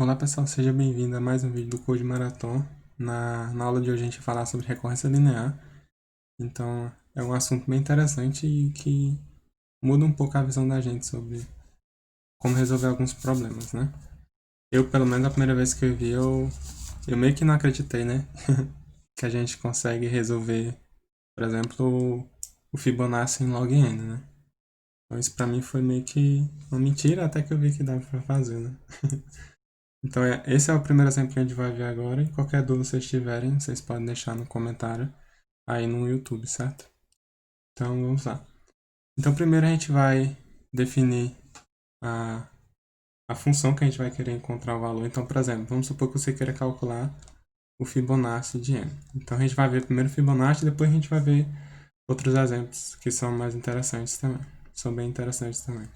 Olá pessoal, seja bem-vindo a mais um vídeo do Code Marathon. Na aula de hoje a gente vai falar sobre recorrência linear. Então é um assunto bem interessante e que muda um pouco a visão da gente sobre como resolver alguns problemas, né? Eu, pelo menos a primeira vez que eu vi, eu meio que não acreditei, né? Que a gente consegue resolver, por exemplo, o Fibonacci em log n, né? Então isso pra mim foi meio que uma mentira, até que eu vi que dava pra fazer, né? Então, esse é o primeiro exemplo que a gente vai ver agora. E qualquer dúvida vocês tiverem, vocês podem deixar no comentário aí no YouTube, certo? Então, vamos lá. Então, primeiro a gente vai definir a, a função que a gente vai querer encontrar o valor. Então, por exemplo, vamos supor que você queira calcular o Fibonacci de n. Então, a gente vai ver primeiro o Fibonacci e depois a gente vai ver outros exemplos que são mais interessantes também. São bem interessantes também.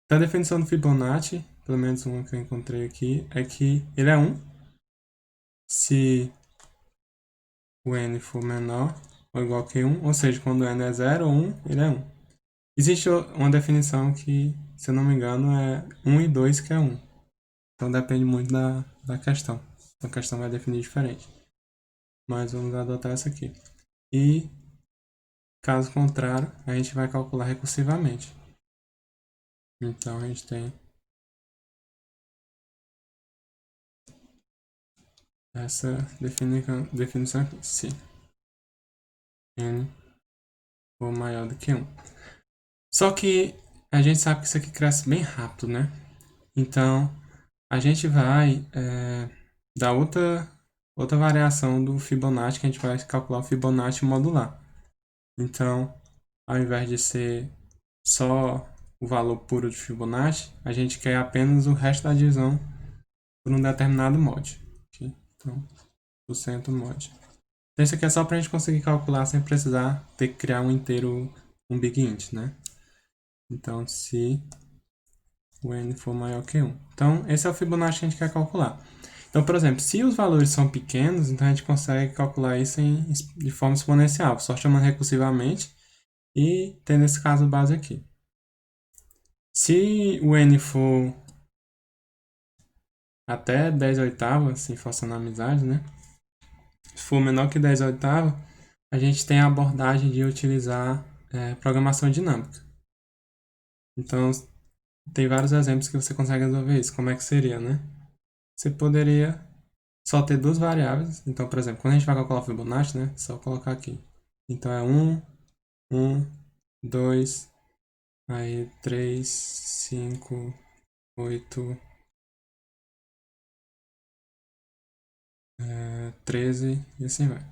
Então, a definição do Fibonacci, pelo menos uma que eu encontrei aqui, é que ele é 1 se o n for menor ou igual que 1, ou seja, quando n é 0 ou 1, ele é 1. Existe uma definição que, se eu não me engano, é 1 e 2 que é 1. Então depende muito da questão. A questão vai definir diferente. Mas vamos adotar essa aqui. E, caso contrário, a gente vai calcular recursivamente. Então a gente tem essa definição aqui. Se n for maior do que 1. Só que a gente sabe que isso aqui cresce bem rápido, né? Então, a gente vai dar outra variação do Fibonacci, que a gente vai calcular o Fibonacci modular. Então, ao invés de ser só o valor puro de Fibonacci, a gente quer apenas o resto da divisão por um determinado mod. Aqui. Então, % mod. Então, isso aqui é só para a gente conseguir calcular sem precisar ter que criar um inteiro, um big int, né? Então, se o n for maior que 1. Então, esse é o Fibonacci que a gente quer calcular. Então, por exemplo, se os valores são pequenos, então a gente consegue calcular isso de forma exponencial, só chamando recursivamente e tendo esse caso base aqui. Se o n for até 10 oitavas, assim, forçando a amizade, né? Se for menor que 10 oitavas, a gente tem a abordagem de utilizar programação dinâmica. Então, tem vários exemplos que você consegue resolver isso. Como é que seria, né? Você poderia só ter duas variáveis. Então, por exemplo, quando a gente vai calcular o Fibonacci, né? Só colocar aqui. Então, é 1, 1, 2, aí 3, 5, 8, 13 e assim vai.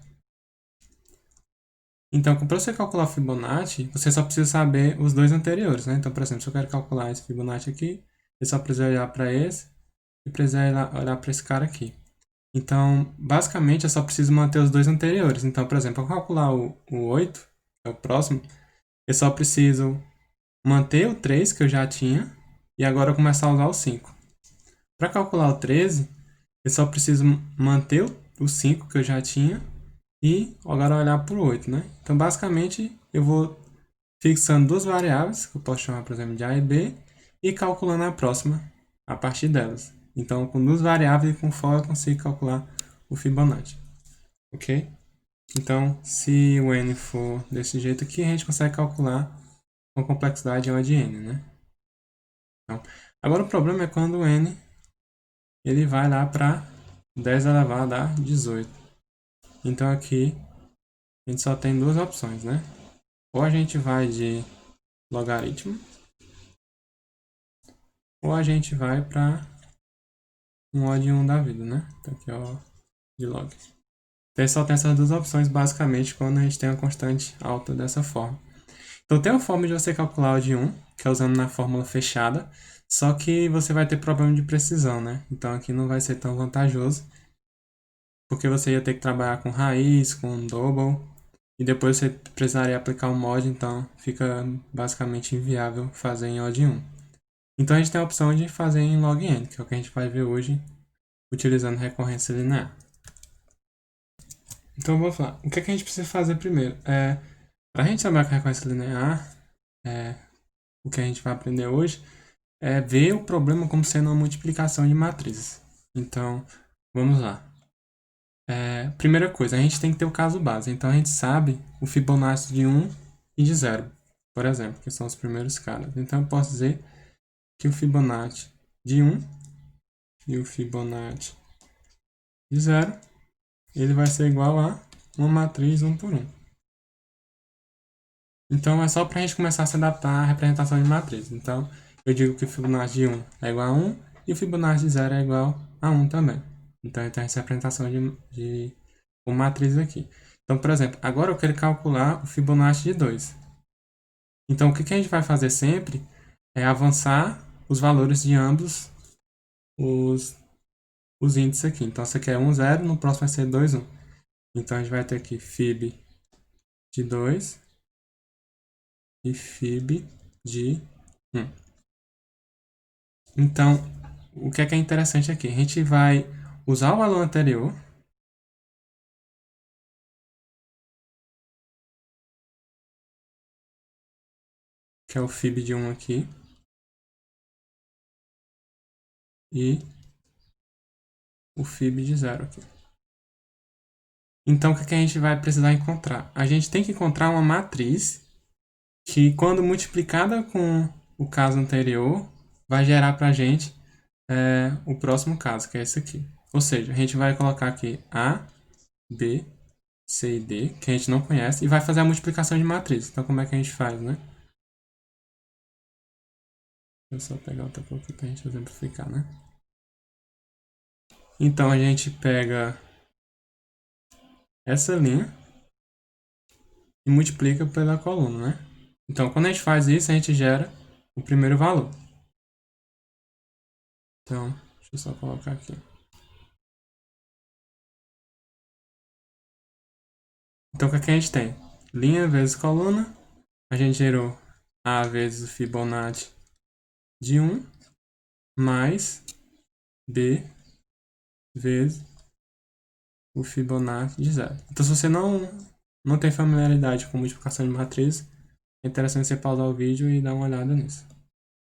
Então, para você calcular o Fibonacci, você só precisa saber os dois anteriores, né? Então, por exemplo, se eu quero calcular esse Fibonacci aqui, eu só preciso olhar para esse e preciso olhar para esse cara aqui. Então, basicamente, eu só preciso manter os dois anteriores. Então, por exemplo, para calcular o 8, que é o próximo, eu só preciso manter o 3 que eu já tinha e agora começar a usar o 5. Para calcular o 13, eu só preciso manter o 5 que eu já tinha e agora olhar para o 8, né? Então, basicamente, eu vou fixando duas variáveis, que eu posso chamar, por exemplo, de A e B, e calculando a próxima a partir delas. Então, com duas variáveis e com for, eu consigo calcular o Fibonacci. Ok? Então, se o n for desse jeito aqui, a gente consegue calcular com complexidade O de n, né? Então, agora o problema é quando o n ele vai lá para 10 elevado a 18. Então aqui a gente só tem duas opções, né? Ou a gente vai de logaritmo, ou a gente vai para um O de 1 da vida, né? Então aqui ó, de log. Então só tem essas duas opções basicamente quando a gente tem uma constante alta dessa forma. Então tem uma forma de você calcular o de 1, que é usando na fórmula fechada, só que você vai ter problema de precisão, né? Então aqui não vai ser tão vantajoso, porque você ia ter que trabalhar com raiz, com double, e depois você precisaria aplicar um mod, então fica basicamente inviável fazer em O de 1. Então a gente tem a opção de fazer em log n, que é o que a gente vai ver hoje, utilizando recorrência linear. Então vamos lá, o que, é que a gente precisa fazer primeiro? Para a gente trabalhar com recorrência linear, o que a gente vai aprender hoje é ver o problema como sendo uma multiplicação de matrizes. Então, vamos lá. Primeira coisa, a gente tem que ter o caso base. Então, a gente sabe o Fibonacci de 1 e de 0, por exemplo, que são os primeiros caras. Então, eu posso dizer que o Fibonacci de 1 e o Fibonacci de 0, ele vai ser igual a uma matriz 1 por 1. Então, é só para a gente começar a se adaptar à representação de matriz. Então, eu digo que o Fibonacci de 1 é igual a 1 e o Fibonacci de 0 é igual a 1 também. Então, eu tenho essa representação de uma matriz aqui. Então, por exemplo, agora eu quero calcular o Fibonacci de 2. Então, o que a gente vai fazer sempre é avançar os valores de ambos os, os índices aqui. Então, esse aqui é 1, 0, no próximo vai ser 2, 1. Então, a gente vai ter aqui Fib de 2 e Fib de 1. Então, o que é interessante aqui? A gente vai usar o valor anterior, que é o Fib de 1 aqui, e o Fib de 0 aqui. Então, o que a gente vai precisar encontrar? A gente tem que encontrar uma matriz que, quando multiplicada com o caso anterior, vai gerar para a gente o próximo caso, que é esse aqui. Ou seja, a gente vai colocar aqui A, B, C e D, que a gente não conhece, e vai fazer a multiplicação de matriz. Então, como é que a gente faz, né? Deixa eu só pegar outra coisa aqui para a gente exemplificar, né? Então, a gente pega essa linha e multiplica pela coluna, né? Então, quando a gente faz isso, a gente gera o primeiro valor. Então, deixa eu só colocar aqui. Então, o que é que a gente tem? Linha vezes coluna. A gente gerou A vezes o Fibonacci de 1 mais B vezes o Fibonacci de 0. Então, se você não tem familiaridade com multiplicação de matriz, é interessante você pausar o vídeo e dar uma olhada nisso.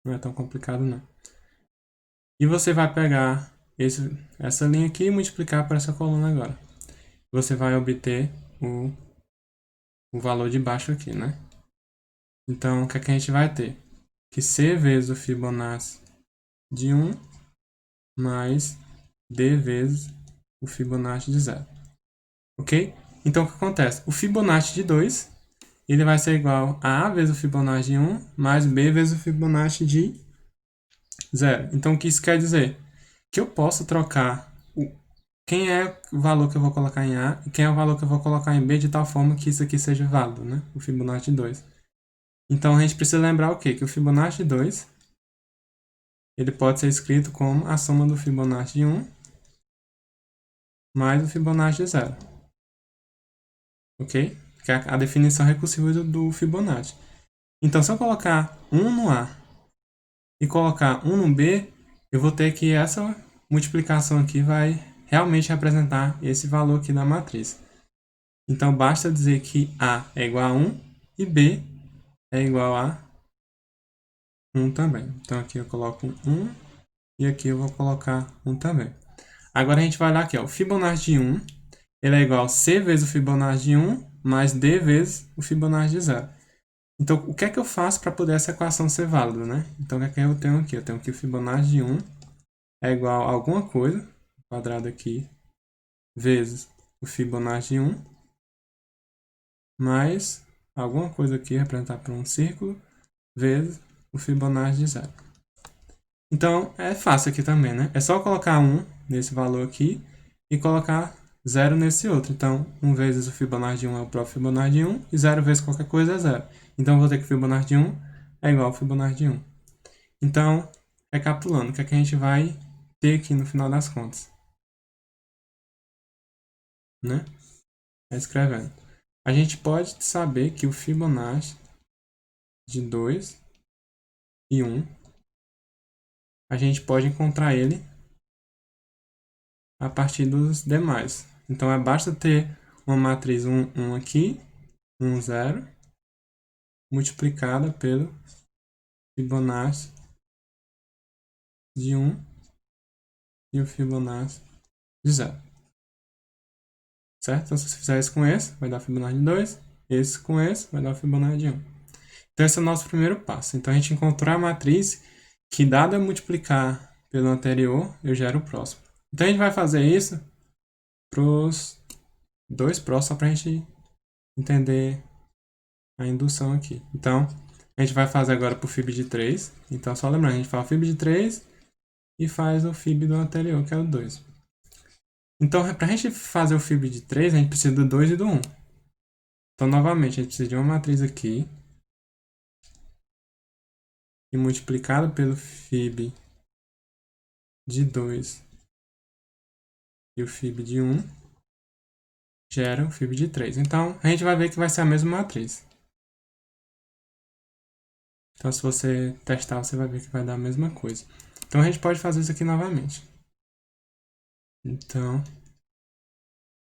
Não é tão complicado, não. E você vai pegar essa linha aqui e multiplicar por essa coluna agora. Você vai obter o valor de baixo aqui, né? Então, o que é que a gente vai ter? Que C vezes o Fibonacci de 1 mais D vezes o Fibonacci de 0. Ok? Então, o que acontece? O Fibonacci de 2, ele vai ser igual a vezes o Fibonacci de 1 mais B vezes o Fibonacci de 0. Então, o que isso quer dizer? Que eu posso trocar quem é o valor que eu vou colocar em A e quem é o valor que eu vou colocar em B de tal forma que isso aqui seja válido, né? O Fibonacci de 2. Então, a gente precisa lembrar o quê? Que o Fibonacci de 2, ele pode ser escrito como a soma do Fibonacci de 1 mais o Fibonacci de 0. Ok? Que é a definição recursiva do Fibonacci. Então, se eu colocar 1 no A e colocar 1 no B, eu vou ter que essa multiplicação aqui vai realmente representar esse valor aqui da matriz. Então, basta dizer que A é igual a 1 e B é igual a 1 também. Então, aqui eu coloco 1 e aqui eu vou colocar 1 também. Agora, a gente vai lá aqui, ó, o Fibonacci de 1, ele é igual a C vezes o Fibonacci de 1 mais D vezes o Fibonacci de 0. Então, o que é que eu faço para poder essa equação ser válida, né? Então, o que é que eu tenho aqui? Eu tenho que o Fibonacci de 1 é igual a alguma coisa, quadrado aqui, vezes o Fibonacci de 1, mais alguma coisa aqui, representada por um círculo, vezes o Fibonacci de 0. Então, é fácil aqui também, né? É só colocar 1 nesse valor aqui e colocar 0 nesse outro. Então, 1 vezes o Fibonacci de 1 é o próprio Fibonacci de 1 e 0 vezes qualquer coisa é 0. Então, eu vou ter que o Fibonacci de 1 é igual ao Fibonacci de 1. Então, recapitulando, o que é que a gente vai ter aqui no final das contas? Né? Escrevendo. A gente pode saber que o Fibonacci de 2 e 1, a gente pode encontrar ele a partir dos demais. Então, basta ter uma matriz 1, 1 aqui, 1, 0, multiplicada pelo Fibonacci de 1 e o Fibonacci de 0. Certo? Então, se você fizer isso com esse, vai dar Fibonacci de 2. Esse com esse, vai dar Fibonacci de 1. Então, esse é o nosso primeiro passo. Então, a gente encontrou a matriz que, dada multiplicar pelo anterior, eu gero o próximo. Então, a gente vai fazer isso para os dois próximos, só para a gente entender a indução aqui. Então, a gente vai fazer agora para o fib de 3. Então, só lembrando, a gente faz o fib de 3 e faz o fib do anterior, que é o 2. Então, para a gente fazer o fib de 3, a gente precisa do 2 e do 1. Então, novamente, a gente precisa de uma matriz aqui. E multiplicado pelo fib de 2 e o fib de 1, gera o fib de 3. Então, a gente vai ver que vai ser a mesma matriz. Então, se você testar, você vai ver que vai dar a mesma coisa. Então, a gente pode fazer isso aqui novamente. Então,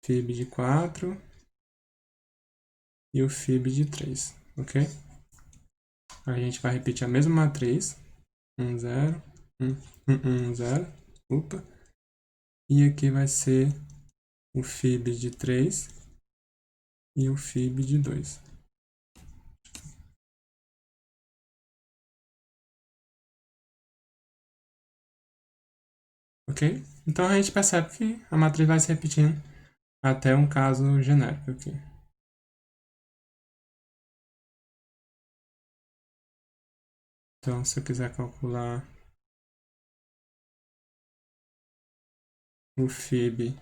fib de 4 e o fib de 3, ok? A gente vai repetir a mesma matriz. 1, 0, 1, 1, 1, 0. Opa. E aqui vai ser o fib de 3 e o fib de 2. Ok? Então a gente percebe que a matriz vai se repetindo até um caso genérico aqui. Então, se eu quiser calcular o fib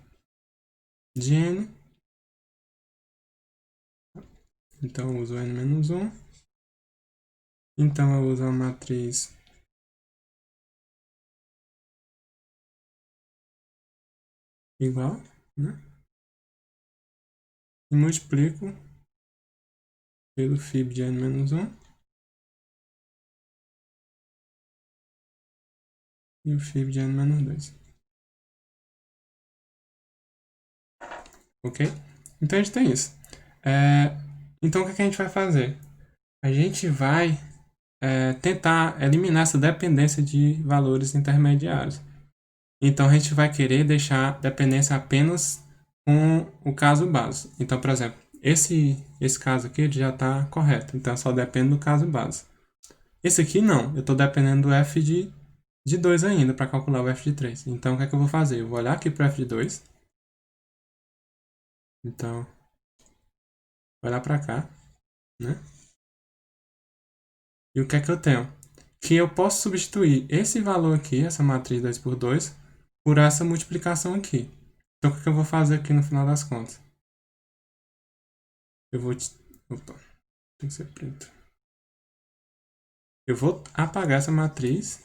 de n, então eu uso n-1. Então eu uso a matriz igual, né? E multiplico pelo fib de n-1 e o fib de n-2. Ok? Então a gente tem isso. Então o que a gente vai fazer? A gente vai tentar eliminar essa dependência de valores intermediários. Então a gente vai querer deixar dependência apenas com o caso base. Então, por exemplo, esse caso aqui ele já está correto. Então só depende do caso base. Esse aqui não. Eu estou dependendo do f de 2 ainda para calcular o f de 3. Então o que é que eu vou fazer? Eu vou olhar aqui para o f de 2. Então, vou olhar para cá, né? E o que é que eu tenho? Que eu posso substituir esse valor aqui, essa matriz 2 por 2, por essa multiplicação aqui. Então, o que é que eu vou fazer aqui no final das contas? Eu vou... Opa, tem que ser preto. Eu vou apagar essa matriz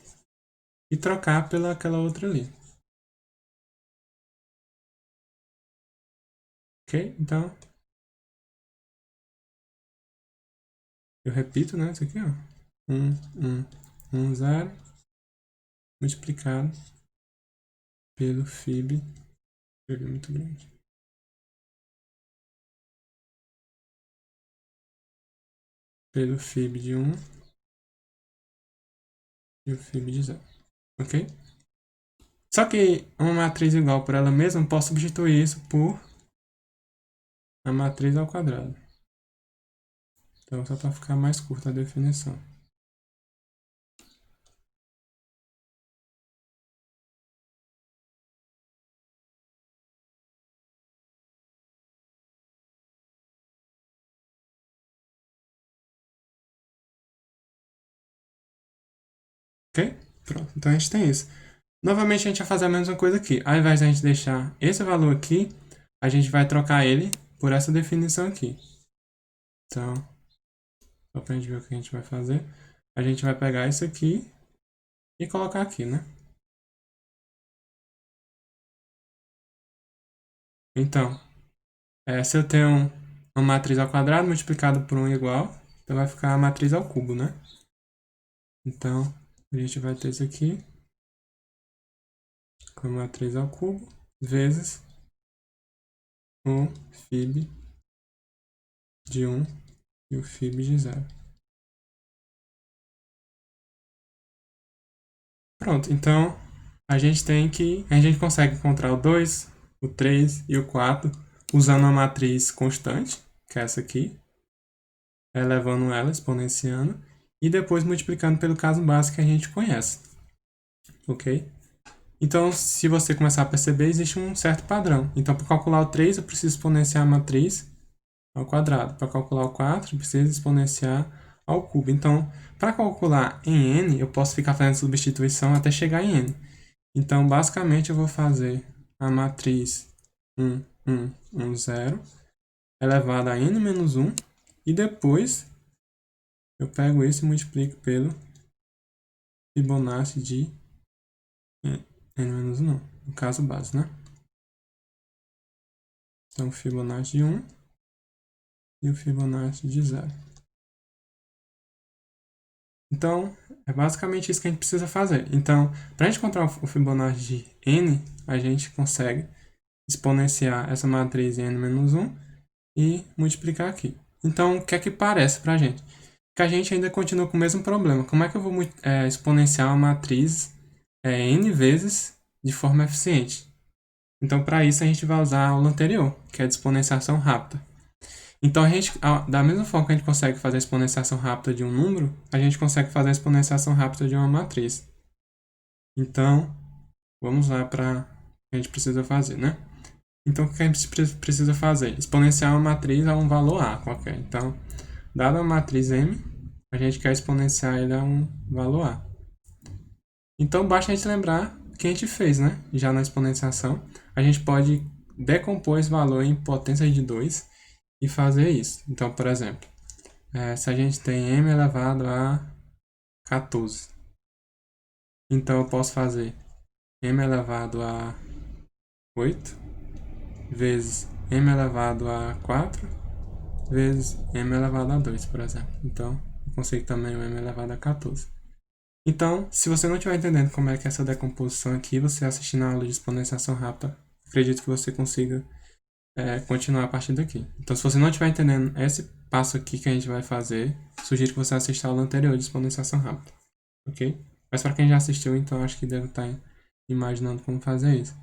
e trocar pela aquela outra ali. Ok? Então, eu repito, né? Isso aqui, ó. 1, 1, 1, 0, multiplicado pelo fib. Fib é muito grande. Pelo fib de 1 e o fib de 0. Ok? Só que uma matriz igual por ela mesma, eu posso substituir isso por a matriz ao quadrado. Então, só para ficar mais curta a definição. Ok? Pronto. Então, a gente tem isso. Novamente, a gente vai fazer a mesma coisa aqui. Ao invés de a gente deixar esse valor aqui, a gente vai trocar ele por essa definição aqui. Então, só para a gente ver o que a gente vai fazer, a gente vai pegar isso aqui e colocar aqui, né? Então, se eu tenho uma matriz ao quadrado multiplicado por 1 igual, então vai ficar a matriz ao cubo, né? Então, a gente vai ter isso aqui com a matriz ao cubo vezes o fib de 1 e o fib de 0. Pronto, então a gente consegue encontrar o 2, o 3 e o 4 usando uma matriz constante, que é essa aqui, elevando ela, exponenciando, e depois multiplicando pelo caso básico que a gente conhece, ok? Então, se você começar a perceber, existe um certo padrão. Então, para calcular o 3, eu preciso exponenciar a matriz ao quadrado. Para calcular o 4, eu preciso exponenciar ao cubo. Então, para calcular em n, eu posso ficar fazendo substituição até chegar em n. Então, basicamente, eu vou fazer a matriz 1, 1, 1, 0, elevado a n menos 1, e depois eu pego isso e multiplico pelo Fibonacci de n menos 1, não, no caso base, né? Então, Fibonacci de 1 e o Fibonacci de 0. Então, é basicamente isso que a gente precisa fazer. Então, para a gente encontrar o Fibonacci de n, a gente consegue exponenciar essa matriz em n menos 1 e multiplicar aqui. Então, o que é que parece para a gente? Que a gente ainda continua com o mesmo problema. Como é que eu vou exponenciar uma matriz n vezes de forma eficiente? Então, para isso, a gente vai usar a aula anterior, que é de exponenciação rápida. Então, da mesma forma que a gente consegue fazer a exponenciação rápida de um número, a gente consegue fazer a exponenciação rápida de uma matriz. Então, vamos lá para o que a gente precisa fazer, né? Então, o que a gente precisa fazer? Exponenciar uma matriz a um valor A qualquer. Então, dada a matriz M, a gente quer exponenciar ele a um valor A. Então, basta a gente lembrar o que a gente fez, né? Já na exponenciação, a gente pode decompor esse valor em potência de 2 e fazer isso. Então, por exemplo, se a gente tem m elevado a 14, então eu posso fazer m elevado a 8 vezes m elevado a 4 vezes m elevado a 2, por exemplo. Então, eu consigo também o m elevado a 14. Então, se você não estiver entendendo como é que é essa decomposição aqui, você assistindo a aula de exponenciação rápida, acredito que você consiga continuar a partir daqui. Então, se você não estiver entendendo esse passo aqui que a gente vai fazer, sugiro que você assista a aula anterior de exponenciação rápida, ok? Mas para quem já assistiu, então acho que deve estar imaginando como fazer isso.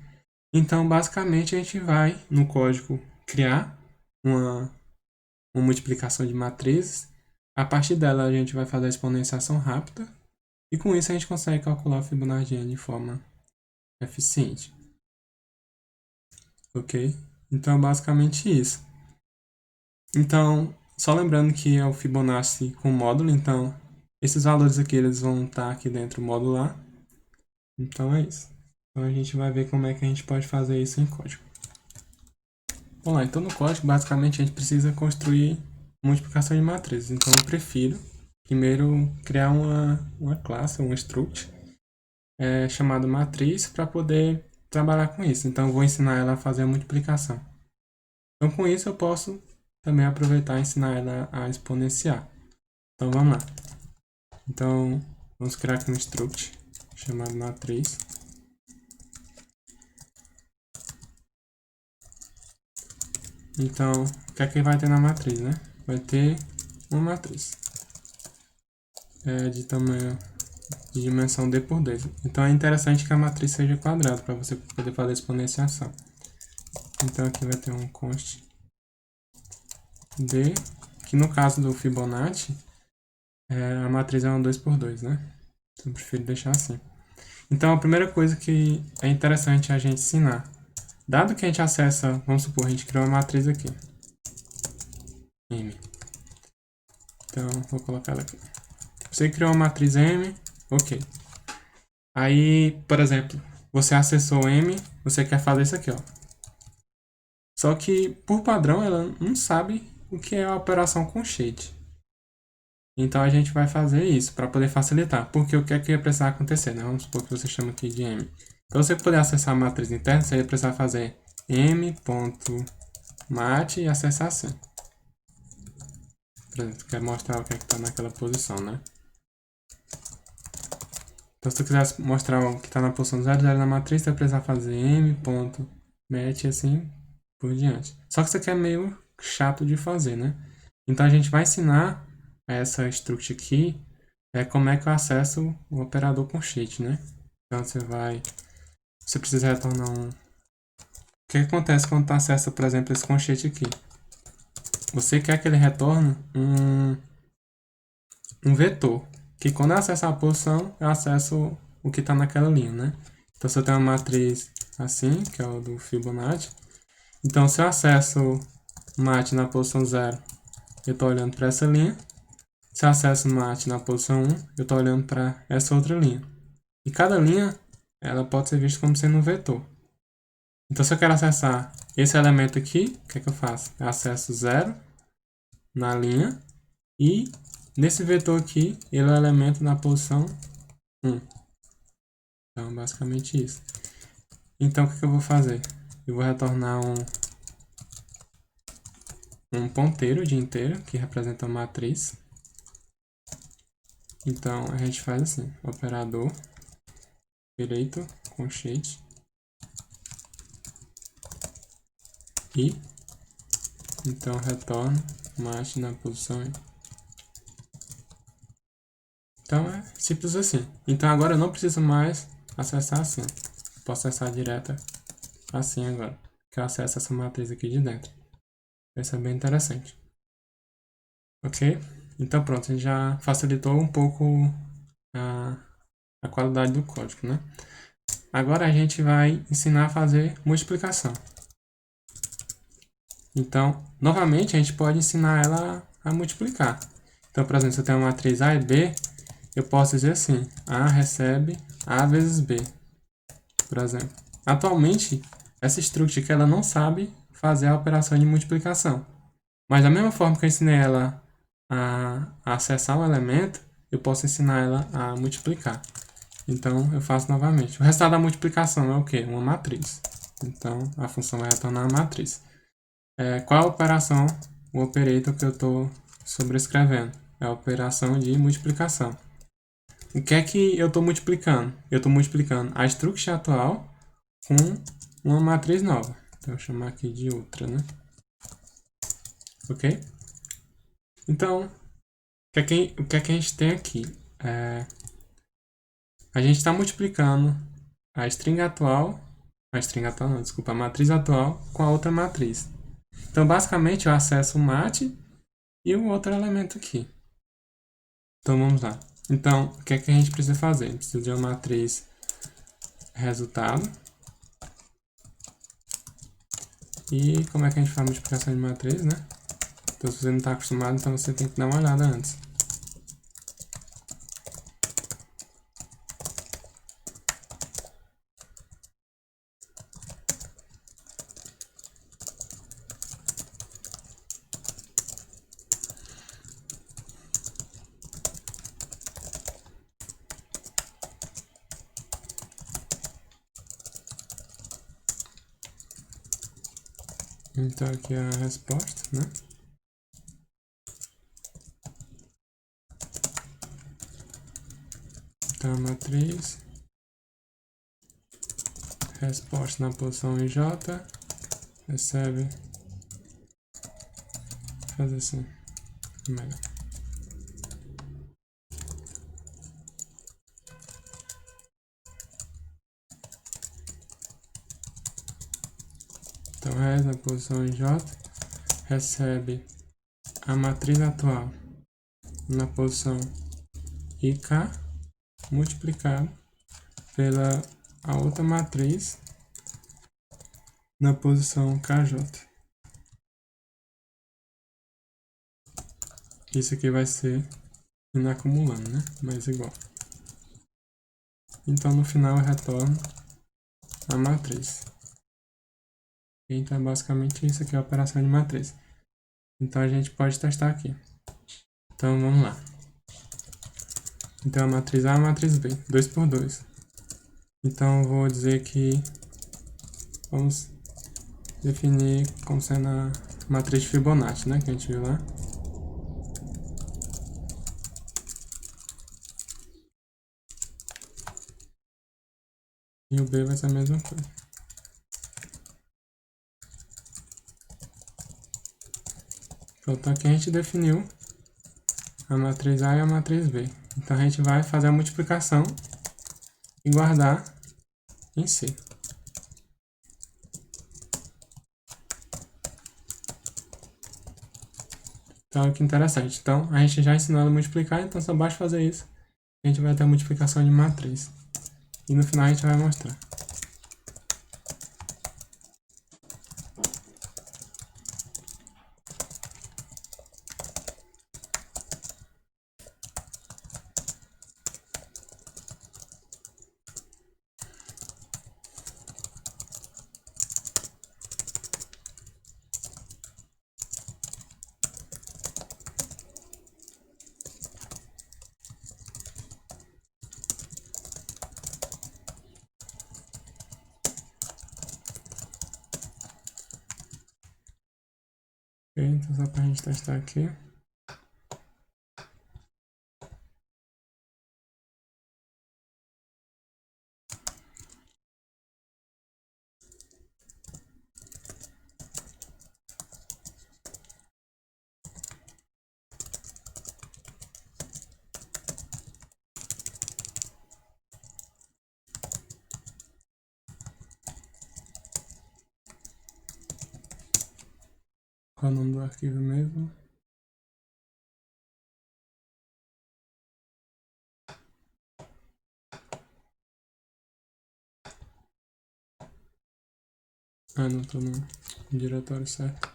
Então, basicamente, a gente vai no código criar uma multiplicação de matrizes. A partir dela, a gente vai fazer a exponenciação rápida. E com isso, a gente consegue calcular o Fibonacci de forma eficiente. Ok? Então, é basicamente isso. Então, só lembrando que é o Fibonacci com módulo, então esses valores aqui eles vão estar aqui dentro modular. Então é isso. Então a gente vai ver como é que a gente pode fazer isso em código. Vamos lá, então no código basicamente a gente precisa construir multiplicação de matrizes. Então eu prefiro primeiro criar uma classe, um struct chamado matriz para poder trabalhar com isso. Então eu vou ensinar ela a fazer a multiplicação. Então com isso eu posso também aproveitar e ensinar ela a exponenciar. Então vamos lá. Então vamos criar aqui um struct chamado matriz. Então o que é que vai ter na matriz, né? Vai ter uma matriz de tamanho de dimensão d por 2. Então é interessante que a matriz seja quadrada para você poder fazer a exponenciação. Então aqui vai ter um const d, que no caso do Fibonacci, a matriz é um 2 por 2, né? Então eu prefiro deixar assim. Então a primeira coisa que é interessante a gente ensinar, dado que a gente acessa, vamos supor, a gente criou uma matriz aqui, M. Então vou colocar ela aqui. Você criou uma matriz M, ok. Aí, por exemplo, você acessou M, você quer fazer isso aqui, ó. Só que, por padrão, ela não sabe o que é a operação com shade. Então, a gente vai fazer isso para poder facilitar. Porque o que é que ia precisar acontecer, né? Vamos supor que você chama aqui de M. Para você poder acessar a matriz interna, você ia precisar fazer m.mat e acessar assim. Por exemplo, quer mostrar o que é que está naquela posição, né? Então, se tu quiser mostrar o que está na posição 00 na matriz, você vai precisar fazer m.mat e assim por diante. Só que isso aqui é meio chato de fazer, né? Então, a gente vai ensinar essa struct aqui como é que eu acesso o operador com sheet, né? Então, você vai você precisa retornar um... O que acontece quando tu acessa, por exemplo, esse conchete aqui? Você quer que ele retorne um vetor, que quando eu acessar a posição, eu acesso o que está naquela linha, né? Então, se eu tenho uma matriz assim, que é o do Fibonacci, então se eu acesso mat na posição 0, eu estou olhando para essa linha. Se eu acesso mat na posição 1, eu estou olhando para essa outra linha. E cada linha, ela pode ser vista como sendo um vetor. Então, se eu quero acessar esse elemento aqui, o que é que eu faço? Eu acesso 0 na linha e nesse vetor aqui, ele é o elemento na posição 1. Então, basicamente isso. Então, o que eu vou fazer? Eu vou retornar um ponteiro de inteiro, que representa uma matriz. Então, a gente faz assim, operador, operator, conchete, e, então, retorno mat na posição. Então, é simples assim. Então, agora eu não preciso mais acessar assim. Posso acessar direto assim agora, que eu acesso essa matriz aqui de dentro. Isso é bem interessante. Ok? Então pronto, a gente já facilitou um pouco a qualidade do código, né? Agora a gente vai ensinar a fazer multiplicação. Então, novamente, a gente pode ensinar ela a multiplicar. Então, por exemplo, se eu tenho uma matriz A e B, eu posso dizer assim, A recebe A vezes B, por exemplo. Atualmente, essa struct aqui, ela não sabe fazer a operação de multiplicação. Mas da mesma forma que eu ensinei ela a acessar um elemento, eu posso ensinar ela a multiplicar. Então, eu faço novamente. O resultado da multiplicação é o quê? Uma matriz. Então, a função vai retornar a matriz. Qual a operação, o operator que eu estou sobrescrevendo? É a operação de multiplicação. O que é que eu estou multiplicando? Eu estou multiplicando a struct atual com uma matriz nova. Então, eu vou chamar aqui de outra, né? Ok? Então, o que é que a gente tem aqui? A gente está multiplicando a string atual, a matriz atual com a outra matriz. Então, basicamente, eu acesso o mat e o outro elemento aqui. Então, vamos lá. Então, o que é que a gente precisa fazer? A gente precisa de uma matriz resultado. E como é que a gente faz a multiplicação de matriz, né? Então, se você não está acostumado, então você tem que dar uma olhada antes. Então, aqui é a resposta, né? Então, a matriz, resposta na posição em J, recebe, fazer assim, melhor. Então, res na posição em J, recebe a matriz atual na posição IK, multiplicado pela a outra matriz na posição KJ. Isso aqui vai ser indo acumulando, né? Mas igual. Então, no final, eu retorno a matriz. Então, basicamente, isso aqui é a operação de matriz. Então, a gente pode testar aqui. Então, vamos lá. Então, a matriz A e a matriz B, 2 por 2. Então, eu vou dizer que vamos definir como sendo a matriz de Fibonacci, né? Que a gente viu lá. E o B vai ser a mesma coisa. Pronto, aqui a gente definiu a matriz A e a matriz B. Então, a gente vai fazer a multiplicação e guardar em C. Então, que interessante. Então, a gente já ensinou ela a multiplicar, então só basta fazer isso. A gente vai ter a multiplicação de matriz. E no final a gente vai mostrar. Ok, então só para a gente testar aqui. Qual é o nome do arquivo mesmo? Ah, não estou no diretório certo.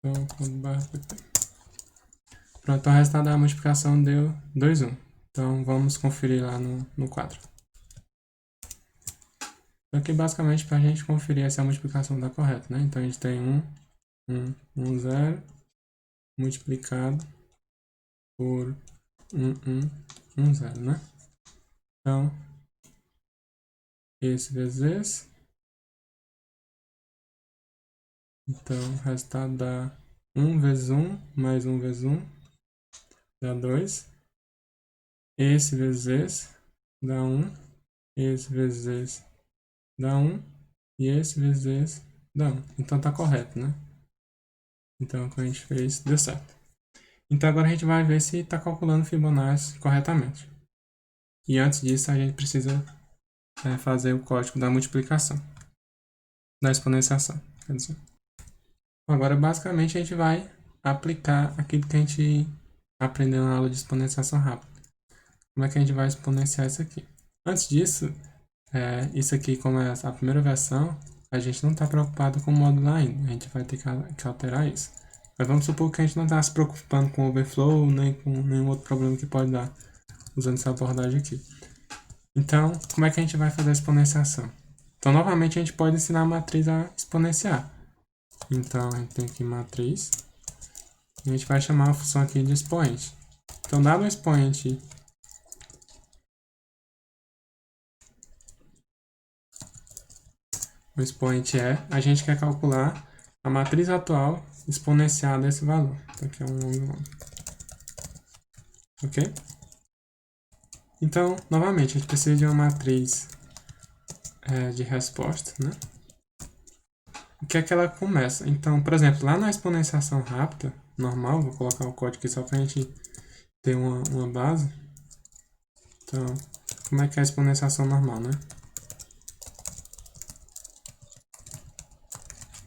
Então, .pt. Pronto, o resultado da multiplicação deu 2, 1. Então, vamos conferir lá no quadro. Então, aqui, basicamente, para a gente conferir se a multiplicação está correta, né? Então, a gente tem 1, 0, multiplicado por 1, 0, né? Então, esse vezes esse. Então, o resultado dá 1 vezes 1 mais 1 vezes 1 dá 2. Esse vezes esse dá 1. Esse vezes esse dá 1. E esse vezes esse dá 1. Então, tá correto, né? Então, o que a gente fez deu certo. Então, agora a gente vai ver se está calculando Fibonacci corretamente. E antes disso, a gente precisa fazer o código da multiplicação, da exponenciação, quer dizer. Agora, basicamente, a gente vai aplicar aquilo que a gente aprendeu na aula de exponenciação rápida. Como é que a gente vai exponenciar isso aqui? Antes disso, isso aqui, como é a primeira versão, a gente não está preocupado com o módulo ainda. A gente vai ter que alterar isso. Mas vamos supor que a gente não está se preocupando com overflow, nem com nenhum outro problema que pode dar usando essa abordagem aqui. Então, como é que a gente vai fazer a exponenciação? Então, novamente, a gente pode ensinar a matriz a exponenciar. Então, a gente tem aqui matriz. E a gente vai chamar a função aqui de expoente. Então, dado o expoente a gente quer calcular a matriz atual exponencial desse valor. Então, aqui é um nome. Ok? Então, novamente, a gente precisa de uma matriz de resposta, né? O que é que ela começa? Então, por exemplo, lá na exponenciação rápida, normal, vou colocar o código aqui só para a gente ter uma base. Então, como é que é a exponenciação normal, né?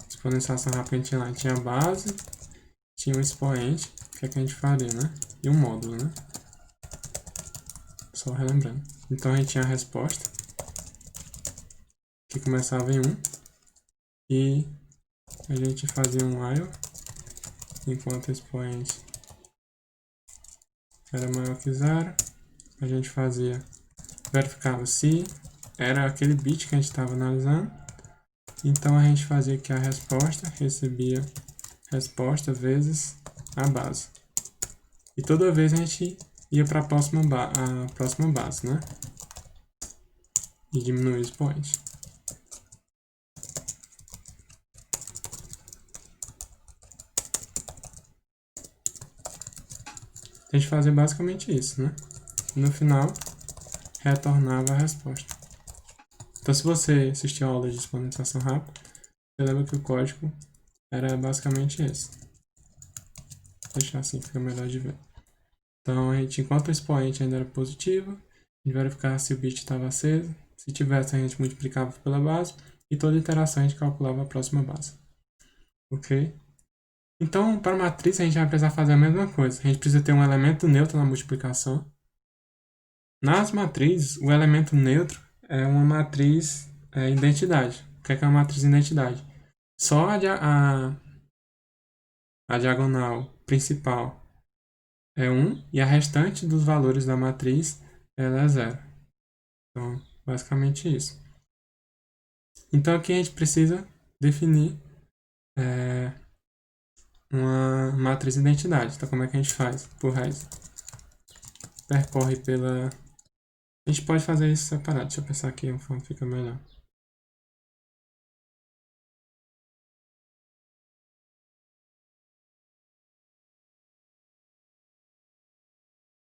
Exponenciação rápida, a gente tinha a base, tinha um expoente, o que é que a gente faria, né? E um módulo, né? Só relembrando. Então, a gente tinha a resposta, que começava em 1, e a gente fazia um while, enquanto o expoente era maior que 0, a gente verificava se era aquele bit que a gente estava analisando. Então, a gente fazia que a resposta recebia resposta vezes a base. E toda vez a gente ia para a próxima base, né? E diminuir o expoente. A gente fazia basicamente isso, né? No final, retornava a resposta. Então, se você assistiu a aula de exponenciação rápida, você lembra que o código era basicamente esse. Vou deixar assim, fica melhor de ver. Então, a gente, enquanto o expoente ainda era positivo, a gente verificava se o bit estava aceso. Se tivesse, a gente multiplicava pela base. E toda iteração a gente calculava a próxima base. Ok? Então, para a matriz, a gente vai precisar fazer a mesma coisa. A gente precisa ter um elemento neutro na multiplicação. Nas matrizes, o elemento neutro é uma matriz identidade. O que é uma matriz identidade? Só a diagonal principal é 1 e a restante dos valores da matriz ela é 0. Então, basicamente isso. Então, aqui a gente precisa definir uma matriz identidade. Então, como é que a gente faz? Por raiz. Percorre pela... A gente pode fazer isso separado. Deixa eu pensar aqui, uma forma que fica melhor.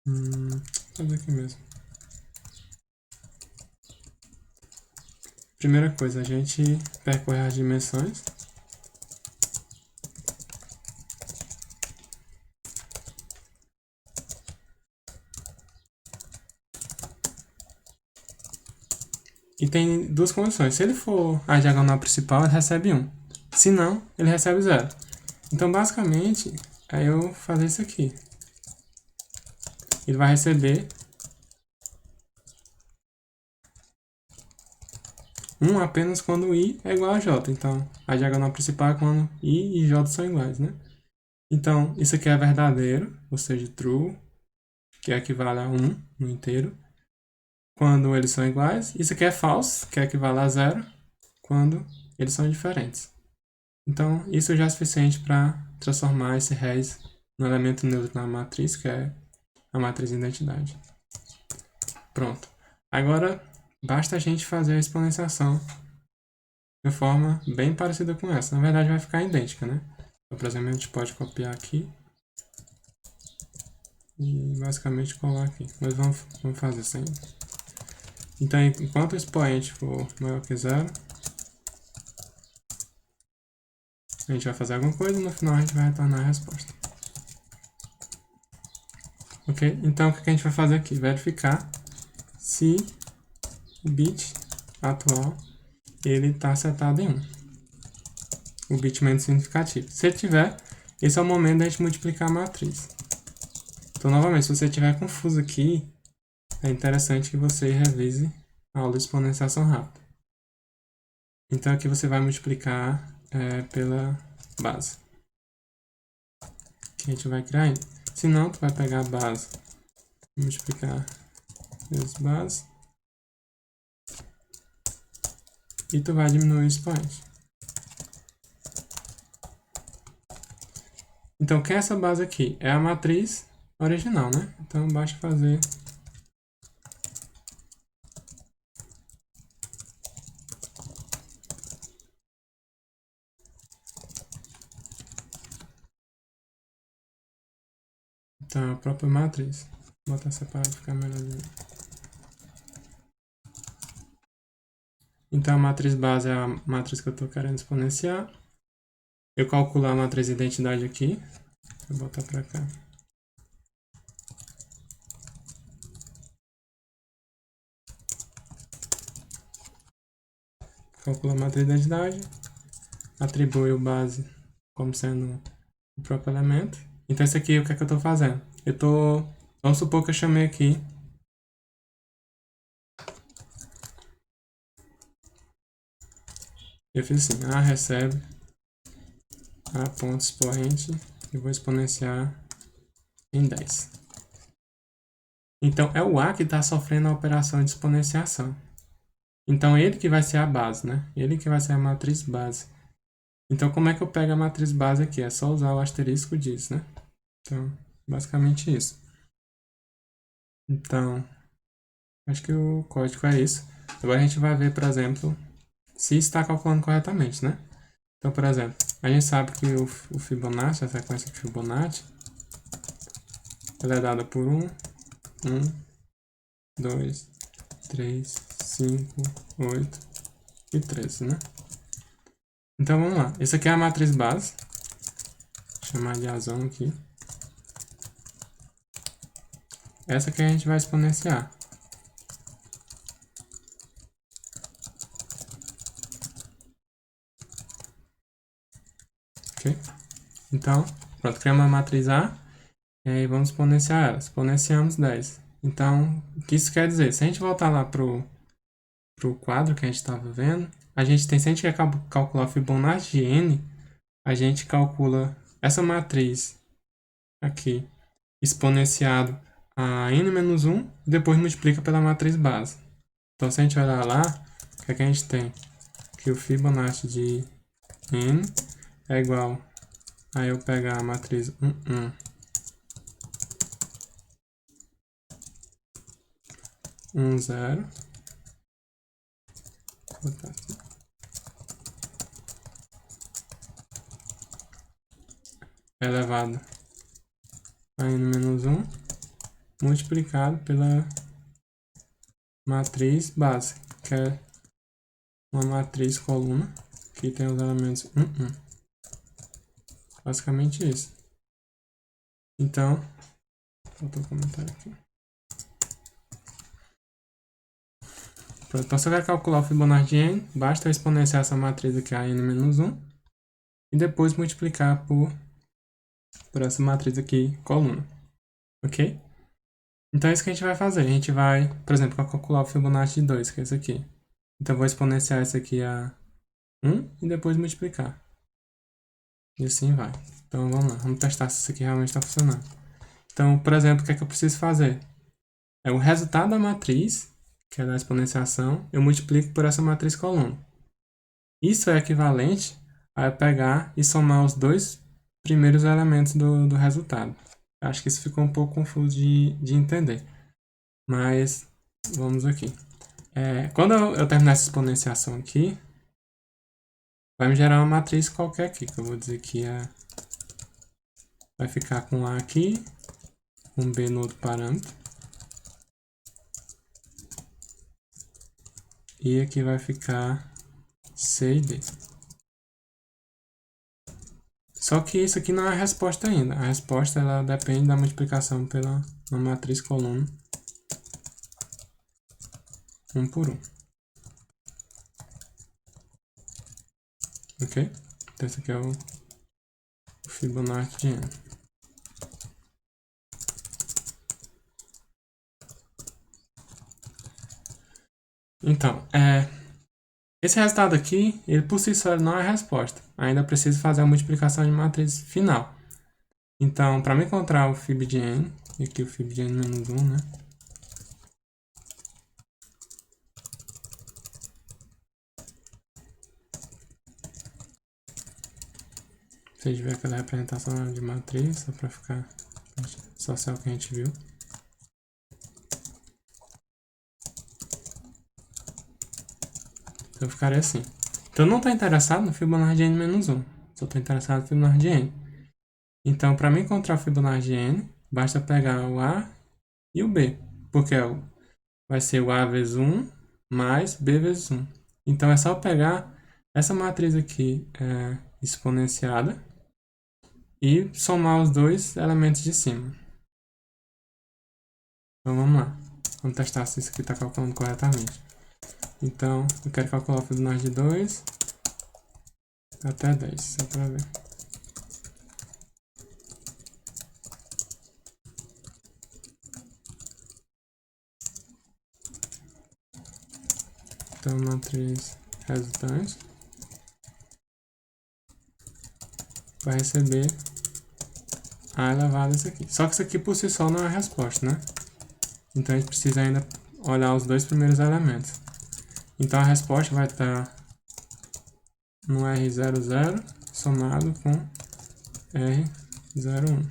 Vou fazer aqui mesmo. Primeira coisa, a gente percorre as dimensões. E tem duas condições. Se ele for a diagonal principal, ele recebe 1. Se não, ele recebe 0. Então, basicamente, aí eu vou fazer isso aqui. Ele vai receber 1 apenas quando i é igual a j. Então, a diagonal principal é quando i e j são iguais, né? Então, isso aqui é verdadeiro, ou seja, true, que equivale a 1 no inteiro, quando eles são iguais. Isso aqui é false, que equivale a 0, quando eles são diferentes. Então, isso já é suficiente para transformar esse res no elemento neutro na matriz, que é a matriz identidade. Pronto. Agora, basta a gente fazer a exponenciação de forma bem parecida com essa. Na verdade, vai ficar idêntica, né? Então, por exemplo, a gente pode copiar aqui e basicamente colar aqui. Mas vamos fazer assim. Então, enquanto o expoente for maior que 0, a gente vai fazer alguma coisa e no final a gente vai retornar a resposta. Ok? Então, o que a gente vai fazer aqui? Verificar se o bit atual ele está setado em 1. O bit menos significativo. Se ele tiver, esse é o momento da gente multiplicar a matriz. Então, novamente, se você estiver confuso aqui, é interessante que você revise a aula de exponenciação rápida. Então, aqui você vai multiplicar pela base. Que a gente vai criar ainda. Se não, tu vai pegar a base, multiplicar pelas bases, e tu vai diminuir o expoente. Então, que é essa base aqui? É a matriz original, né? Então, basta fazer então, a própria matriz. Vou botar separado para ficar melhor. Então, a matriz base é a matriz que eu estou querendo exponenciar. Eu calculo a matriz identidade aqui. Vou botar para cá. Calculo a matriz identidade. Atribui o base como sendo o próprio elemento. Então, esse aqui, o que é que eu estou fazendo? Vamos supor que eu chamei aqui eu fiz assim, A recebe A ponto expoente e vou exponenciar em 10. Então, é o A que está sofrendo a operação de exponenciação. Então, ele que vai ser a base, né? Ele que vai ser a matriz base. Então, como é que eu pego a matriz base aqui? É só usar o asterisco disso, né? Então, basicamente isso. Então, acho que o código é isso. Agora a gente vai ver, por exemplo, se está calculando corretamente, né? Então, por exemplo, a gente sabe que o Fibonacci, a sequência de Fibonacci, ela é dada por 1, 2, 3, 5, 8 e 13, né? Então vamos lá. Essa aqui é a matriz base. Vou chamar de A aqui. Essa aqui a gente vai exponenciar. Ok? Então, pronto, criamos a matriz A. E aí vamos exponenciar ela. Exponenciamos 10. Então, o que isso quer dizer? Se a gente voltar lá pro quadro que a gente estava vendo, a gente tem, se a gente quer calcular o Fibonacci de n, a gente calcula essa matriz aqui, exponenciado a n-1, e depois multiplica pela matriz base. Então, se a gente olhar lá, o que é que a gente tem? Que o Fibonacci de n é igual a eu pegar a matriz 1, 1, 0, vou botar aqui, elevado a n-1, multiplicado pela matriz base, que é uma matriz coluna, que tem os elementos 1, 1. Basicamente isso. Então, vou botar um comentário aqui. Pronto, então se eu quero calcular o Fibonacci de n, basta eu exponenciar essa matriz aqui a n-1 e depois multiplicar por essa matriz aqui, coluna. Ok? Então é isso que a gente vai fazer. A gente vai, por exemplo, calcular o Fibonacci de 2, que é esse aqui. Então eu vou exponenciar esse aqui a 1 e depois multiplicar. E assim vai. Então vamos lá, vamos testar se isso aqui realmente está funcionando. Então, por exemplo, o que é que eu preciso fazer? É o resultado da matriz, que é da exponenciação, eu multiplico por essa matriz coluna. Isso é equivalente a eu pegar e somar os dois primeiros elementos do resultado. Acho que isso ficou um pouco confuso de entender. Mas vamos aqui. Quando eu terminar essa exponenciação aqui, vai me gerar uma matriz qualquer aqui, que eu vou dizer que vai ficar com A aqui, com B no outro parâmetro. E aqui vai ficar C e D. Só que isso aqui não é a resposta ainda. A resposta ela depende da multiplicação pela uma matriz coluna 1 por 1. Ok? Então esse aqui é o Fibonacci de n. Então, esse resultado aqui, ele por si só não é a resposta. Ainda preciso fazer a multiplicação de matriz final. Então, para me encontrar o Fib de n, e aqui o Fib de n-1, né? Se a gente ver aquela representação de matriz, só para ficar associar o que a gente viu. Então ficaria assim. Então eu não estou interessado no Fibonacci de n-1, só estou interessado no Fibonacci de n. Então, para mim encontrar o Fibonacci de n, basta pegar o A e o B, porque vai ser o A vezes 1 mais B vezes 1. Então é só pegar essa matriz aqui exponenciada e somar os dois elementos de cima. Então vamos lá. Vamos testar se isso aqui está calculando corretamente. Então, eu quero calcular o Fibonacci de 2 até 10, só para ver. Então, matriz resultante vai receber A elevado a isso aqui. Só que isso aqui por si só não é a resposta, né? Então, a gente precisa ainda olhar os dois primeiros elementos. Então, a resposta vai estar no R00 somado com R01.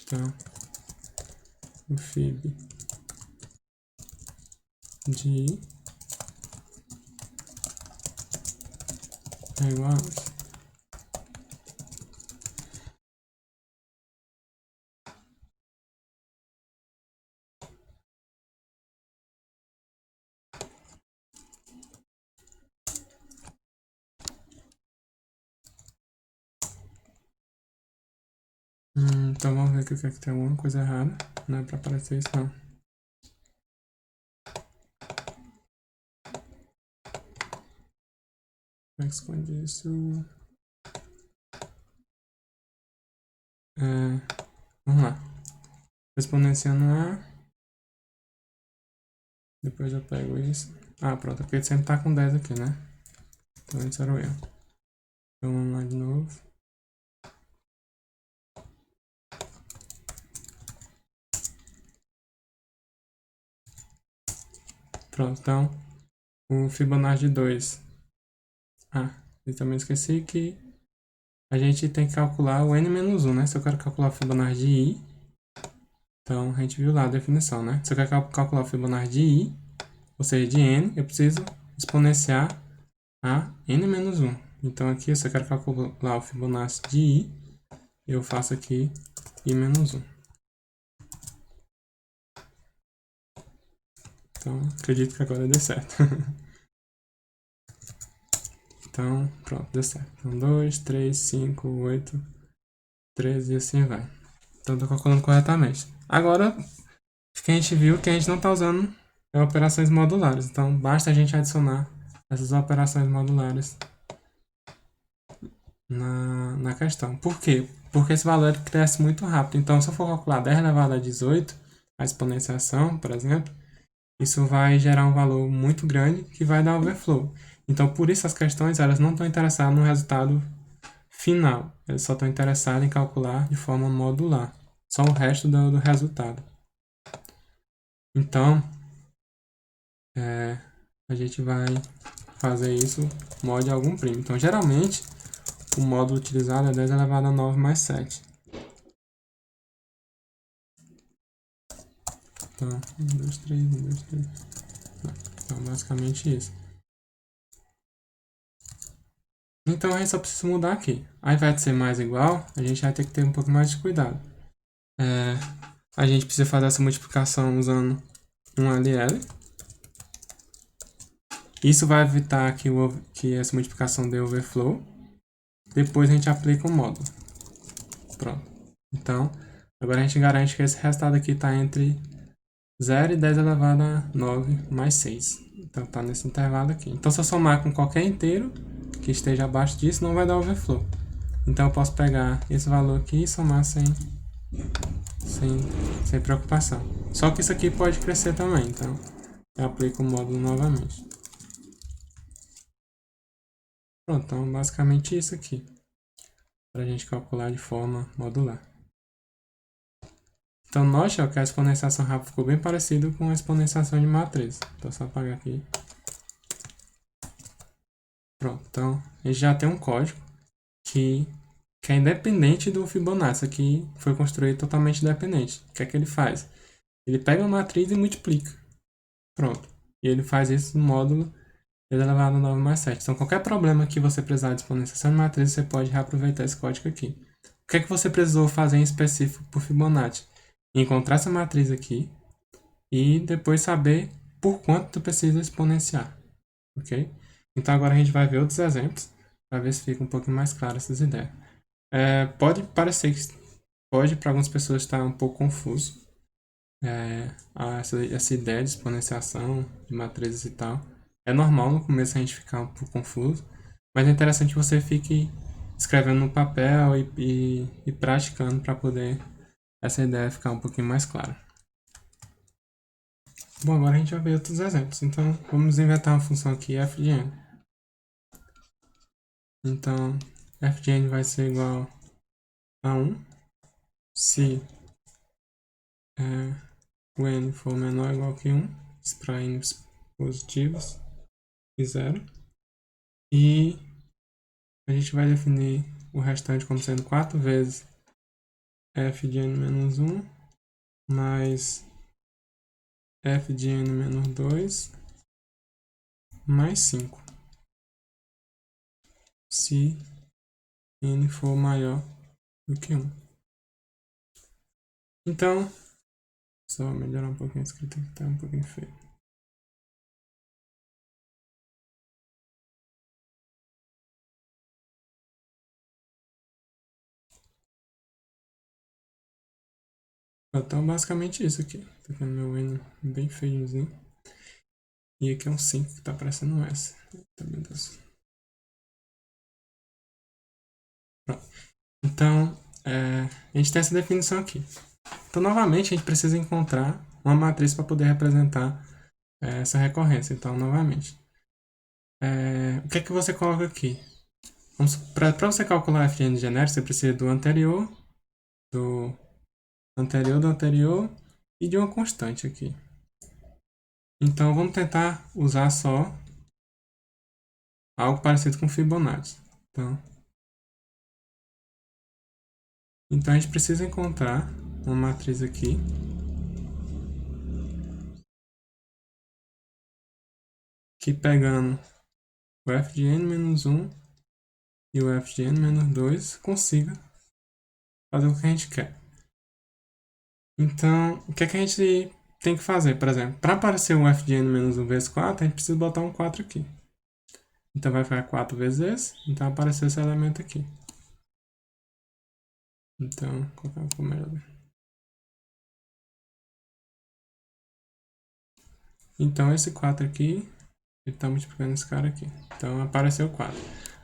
Então, o Fib de I é igual a isso. Então vamos ver aqui o que é que tem alguma coisa errada. Não é pra aparecer isso não. Como é que esconde isso? Vamos lá. Exponenciando A. Depois eu pego isso. Ah, pronto. Porque ele sempre tá com 10 aqui, né? Então esse era o erro. Então vamos lá de novo. Pronto, então o Fibonacci de 2. Ah, eu também esqueci que a gente tem que calcular o n-1, né? Se eu quero calcular o Fibonacci de i, então a gente viu lá a definição, né? Se eu quero calcular o Fibonacci de i, ou seja, de n, eu preciso exponenciar a n-1. Então aqui, se eu quero calcular o Fibonacci de i, eu faço aqui i-1. Então, acredito que agora dê certo. Então, pronto, deu certo. Então, 2, 3, 5, 8, 13 e assim vai. Então, estou calculando corretamente. Agora, o que a gente viu que a gente não está usando é operações modulares. Então, basta a gente adicionar essas operações modulares na questão. Por quê? Porque esse valor cresce muito rápido. Então, se eu for calcular 10 elevado a 18, a exponenciação, por exemplo, isso vai gerar um valor muito grande que vai dar overflow. Então, por isso as questões elas não estão interessadas no resultado final. Elas só estão interessadas em calcular de forma modular. Só o resto do resultado. Então, a gente vai fazer isso mod algum primo. Então, geralmente, o módulo utilizado é 10 elevado a 9 mais 7. Então, 1, 2, 3, 1, 2, 3. Então, basicamente isso. Então, a gente só precisa mudar aqui. Ao invés de ser mais igual, a gente vai ter que ter um pouco mais de cuidado. A gente precisa fazer essa multiplicação usando um LL. Isso vai evitar que essa multiplicação dê overflow. Depois a gente aplica o módulo. Pronto. Então, agora a gente garante que esse resultado aqui está entre 0 e 10 elevado a 9 mais 6. Então, está nesse intervalo aqui. Então, se eu somar com qualquer inteiro que esteja abaixo disso, não vai dar overflow. Então, eu posso pegar esse valor aqui e somar sem preocupação. Só que isso aqui pode crescer também. Então, eu aplico o módulo novamente. Pronto, então basicamente isso aqui, para a gente calcular de forma modular. Então note que a exponenciação rápida ficou bem parecido com a exponenciação de matriz. Então só apagar aqui. Pronto, então a gente já tem um código que é independente do Fibonacci. Aqui foi construído totalmente independente. O que é que ele faz? Ele pega a matriz e multiplica. Pronto. E ele faz isso no módulo 10 elevado a 9 mais 7. Então, qualquer problema que você precisar de exponenciação de matriz, você pode reaproveitar esse código aqui. O que é que você precisou fazer em específico por Fibonacci? Encontrar essa matriz aqui e depois saber por quanto tu precisa exponenciar. Ok? Então, agora a gente vai ver outros exemplos para ver se fica um pouquinho mais claro essas ideias. Pode parecer que pode para algumas pessoas estar um pouco confuso essa ideia de exponenciação de matrizes e tal. É normal no começo a gente ficar um pouco confuso, mas é interessante que você fique escrevendo no papel e praticando para poder essa ideia ficar um pouquinho mais clara. Bom, agora a gente vai ver outros exemplos. Então, vamos inventar uma função aqui, f de n. Então, f de n vai ser igual a 1 se o n for menor ou igual que 1, para n positivos e 0. E a gente vai definir o restante como sendo 4 vezes f de n menos 1 mais f de n menos 2 mais 5, se n for maior do que 1. Então, só melhorar um pouquinho a escrita que está um pouquinho feio. Então, basicamente isso aqui. Tá vendo meu N bem feiozinho. E aqui é um 5 que tá parecendo um S. Eita, meu Deus. Pronto. Então, a gente tem essa definição aqui. Então, novamente, a gente precisa encontrar uma matriz para poder representar essa recorrência. Então, novamente, o que é que você coloca aqui? Para você calcular f de n genérico, você precisa do anterior, do anterior, do anterior e de uma constante aqui. Então, vamos tentar usar só algo parecido com Fibonacci. Então a gente precisa encontrar uma matriz aqui que pegando o f de n menos 1 e o f de n menos 2 consiga fazer o que a gente quer. Então, o que é que a gente tem que fazer? Por exemplo, para aparecer o f de n menos 1 vezes 4, a gente precisa botar um 4 aqui. Então vai ficar 4 vezes esse, então vai aparecer esse elemento aqui. Então, colocar um pouco melhor. Então esse 4 aqui, ele está multiplicando esse cara aqui. Então apareceu 4.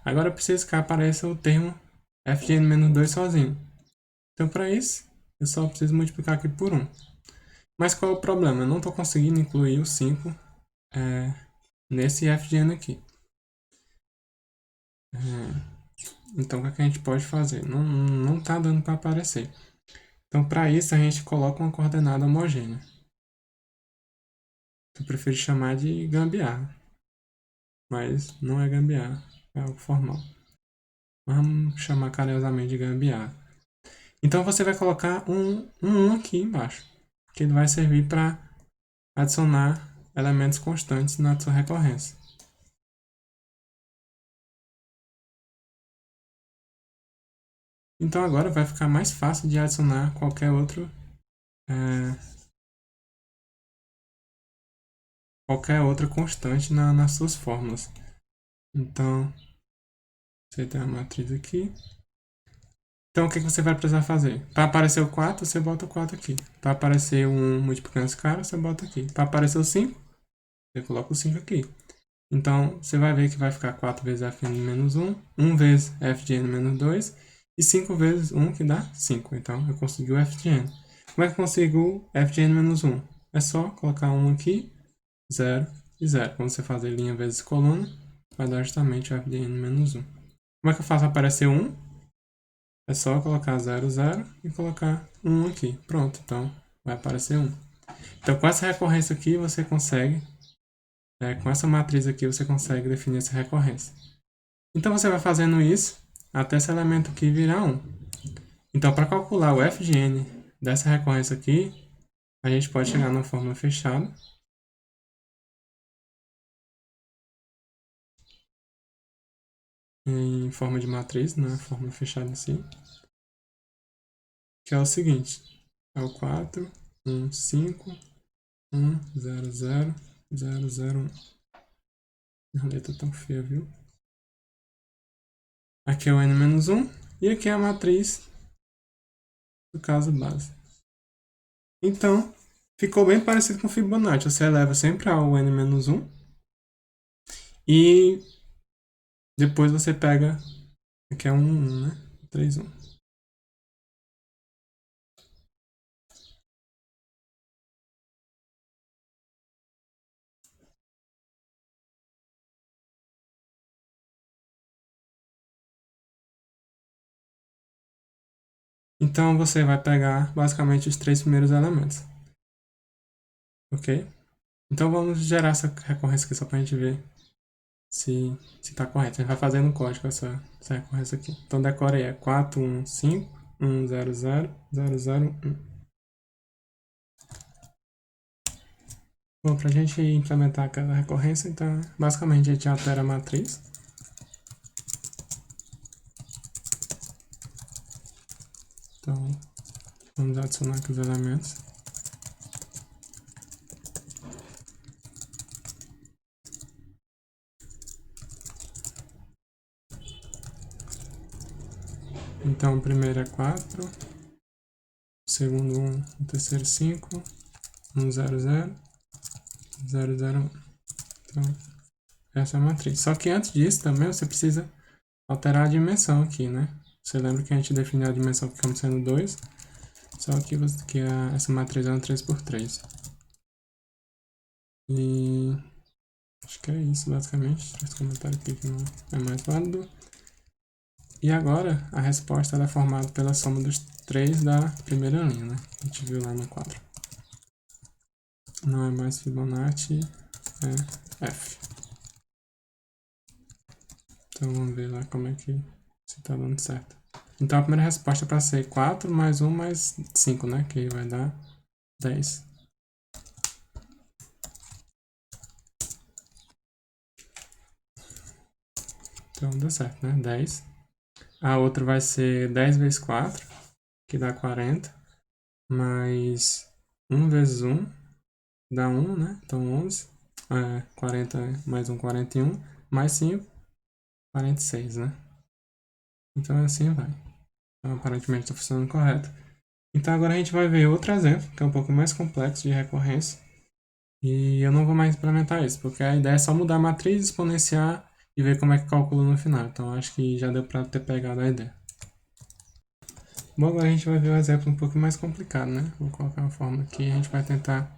Agora eu preciso que apareça o termo f de n menos 2 sozinho. Então para isso, eu só preciso multiplicar aqui por 1. Mas qual é o problema? Eu não estou conseguindo incluir o 5 nesse f de n aqui. Então o que, é que a gente pode fazer? Não está dando para aparecer. Então para isso a gente coloca uma coordenada homogênea. Eu prefiro chamar de gambiarra. Mas não é gambiarra, é algo formal. Vamos chamar carinhosamente de gambiarra. Então você vai colocar um 1 aqui embaixo, que ele vai servir para adicionar elementos constantes na sua recorrência. Então agora vai ficar mais fácil de adicionar qualquer outra constante nas suas fórmulas. Então, você tem a matriz aqui. Então, o que você vai precisar fazer? Para aparecer o 4, você bota o 4 aqui. Para aparecer o 1 multiplicando esse cara, você bota aqui. Para aparecer o 5, você coloca o 5 aqui. Então, você vai ver que vai ficar 4 vezes f de n menos 1, 1 vezes f de n menos 2, e 5 vezes 1, que dá 5. Então, eu consegui o f de n. Como é que eu consigo f de n menos 1? É só colocar 1 aqui, 0 e 0. Quando você fazer linha vezes coluna, vai dar justamente o f de n menos 1. Como é que eu faço aparecer 1? É só colocar 0, 0 e colocar 1 aqui. Pronto, então vai aparecer 1. Então, com essa recorrência aqui, você consegue, com essa matriz aqui, você consegue definir essa recorrência. Então, você vai fazendo isso até esse elemento aqui virar 1. Então, para calcular o f de n dessa recorrência aqui, a gente pode chegar numa fórmula fechada. Em forma de matriz, né? Fórmula fechada em si. Que é o seguinte. É o 4, 1, 5, 1, 0, 0, 0, 0, 1. A letra tão feia, viu? Aqui é o n-1 e aqui é a matriz do caso base. Então, ficou bem parecido com o Fibonacci. Você eleva sempre ao n-1 e depois você pega, aqui é 1, 1, né? 3, 1. Então, você vai pegar basicamente os 3 primeiros elementos. Ok? Então, vamos gerar essa recorrência aqui só para a gente ver se está correto. A gente vai fazer no código essa recorrência aqui. Então, decore aí. É 4, 1, 5, 1, 0, 0, 0, 0, 1. Bom, para a gente implementar aquela recorrência, então, basicamente a gente altera a matriz. Então, vamos adicionar aqui os elementos. Então, o primeiro é 4, o segundo 1, o terceiro 5, 1, 0, 0, 0, 0, 1. Então, essa é a matriz. Só que antes disso também você precisa alterar a dimensão aqui, né? Você lembra que a gente definiu a dimensão como sendo 2, só que essa matriz é uma 3×3. E acho que é isso, basicamente. Esse comentário aqui que não é mais válido. E agora, a resposta ela é formada pela soma dos 3 da primeira linha, né? A gente viu lá no quadro. Não é mais Fibonacci, é F. Então, vamos ver lá como é que se tá dando certo. Então, a primeira resposta é para ser 4 mais 1 mais 5, né? Que vai dar 10. Então, deu certo, né? 10. A outra vai ser 10 vezes 4, que dá 40. Mais 1 vezes 1, dá 1, né? Então, 11. 40 mais 1, 41. Mais 5, 46, né? Então, assim vai. Então, aparentemente está funcionando correto. Então, agora a gente vai ver outro exemplo, que é um pouco mais complexo de recorrência. E eu não vou mais implementar isso, porque a ideia é só mudar a matriz, exponenciar e ver como é que calcula no final. Então, acho que já deu para ter pegado a ideia. Bom, agora a gente vai ver um exemplo um pouco mais complicado, né? Vou colocar uma forma aqui e a gente vai tentar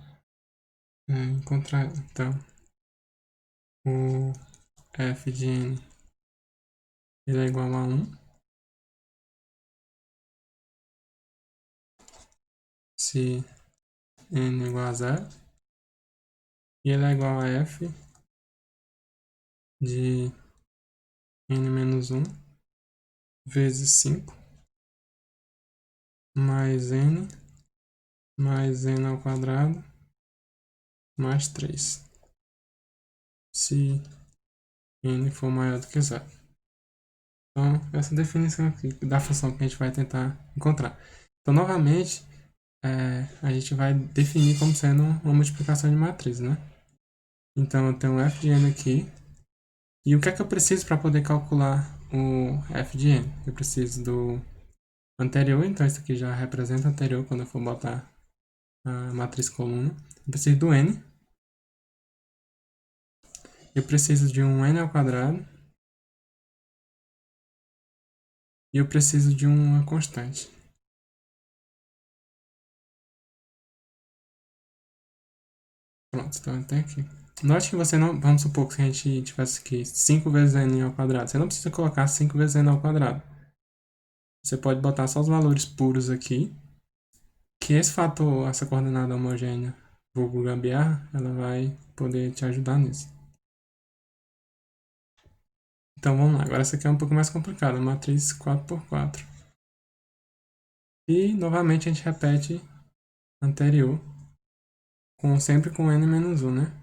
encontrar. Então, o f de n ele é igual a 1 se n é igual a 0 e ele é igual a f de n menos 1 vezes 5 mais n mais n ao quadrado mais 3, se n for maior do que 0. Então, essa definição aqui da função que a gente vai tentar encontrar. Então, novamente, a gente vai definir como sendo uma multiplicação de matriz, né? Então, eu tenho f de n aqui. E o que é que eu preciso para poder calcular o f de n? Eu preciso do anterior, então isso aqui já representa anterior quando eu for botar a matriz coluna. Eu preciso do n. Eu preciso de um n ao quadrado. E eu preciso de uma constante. Pronto, então tem aqui. Note que você não... Vamos supor que se a gente tivesse aqui 5 vezes n ao quadrado. Você não precisa colocar 5 vezes n ao quadrado. Você pode botar só os valores puros aqui. Que esse fator, essa coordenada homogênea, vulgo gambiarra, ela vai poder te ajudar nisso. Então vamos lá. Agora essa aqui é um pouco mais complicada. Matriz 4×4. E novamente a gente repete anterior. Sempre com n menos 1, né?